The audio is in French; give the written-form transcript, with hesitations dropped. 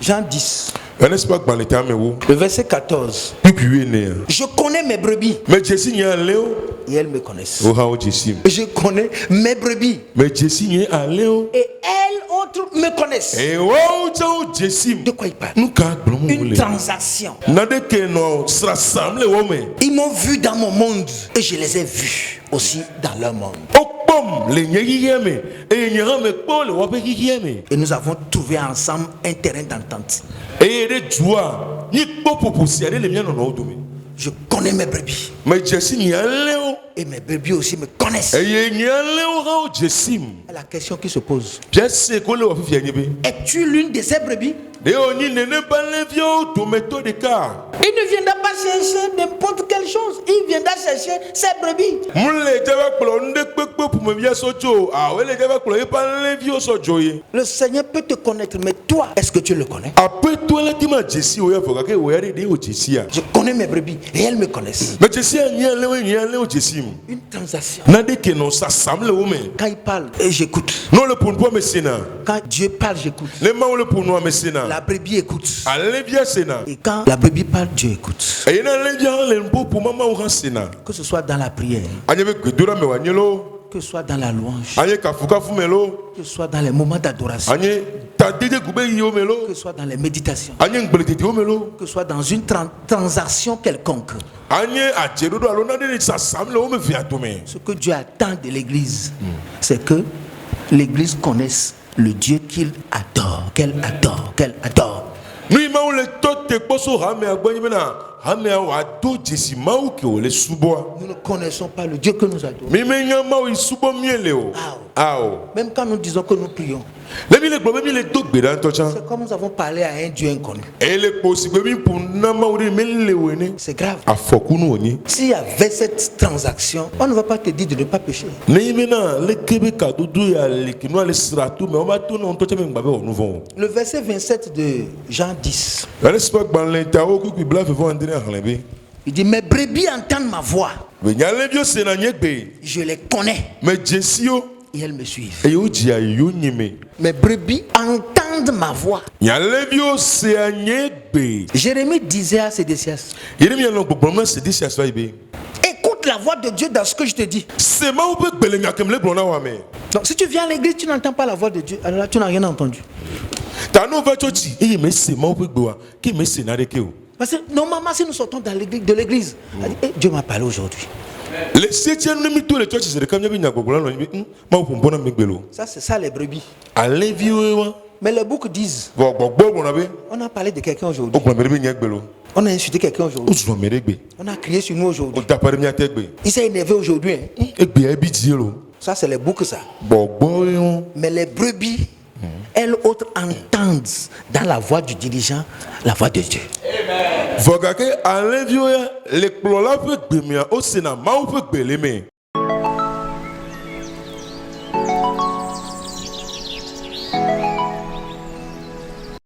Jean 10. Le verset 14. Je connais mes brebis. Et elles me connaissent. Je connais mes brebis. Et elles autres me connaissent. De quoi il parle? Une transaction. Ils m'ont vu dans mon monde et je les ai vus aussi dans leur monde. Et nous avons trouvé ensemble un terrain d'entente. Je connais mes brebis. Et mes brebis aussi me connaissent. Et la question qui se pose: es-tu l'une de ces brebis? Il ne viendra pas chercher n'importe quelle chose. Il viendra chercher ses brebis. Le Seigneur peut te connaître, mais toi, est-ce que tu le connais? Je connais mes brebis et elles me connaissent. Une transaction. Quand il parle, j'écoute. Quand Dieu parle, j'écoute. La brebis écoute. Et quand la brebis parle, Dieu écoute. Que ce soit dans la prière, que ce soit dans la louange, que ce soit dans les moments d'adoration, que ce soit dans les méditations, que ce soit dans une transaction quelconque. Ce que Dieu attend de l'église, c'est que l'église connaisse le Dieu qu'il adore, qu'elle adore, qu'elle adore. Nous ne connaissons pas le Dieu que nous adorons. Même quand nous disons que nous prions, c'est comme nous avons parlé à un Dieu inconnu. C'est grave. S'il y avait cette transaction, on ne va pas te dire de ne pas pécher. Le verset 27 de Jean 10. Il dit: mes brebis entendent ma voix. Je les connais. Et elles me suivent. Mes brebis entendent ma voix. Jérémie disait à Sédécias: écoute la voix de Dieu dans ce que je te dis. Donc si tu viens à l'église, tu n'entends pas la voix de Dieu, alors là tu n'as rien entendu. Parce que normalement, si nous sortons de l'église, Dieu m'a parlé aujourd'hui. Ça, c'est ça les brebis. Mais les boucs disent: on a parlé de quelqu'un aujourd'hui. On a insulté quelqu'un aujourd'hui. On a crié sur nous aujourd'hui. Il s'est énervé aujourd'hui. Ça, c'est les boucs, ça. Mais les brebis, elles autres entendent dans la voix du dirigeant la voix de Dieu. Amen.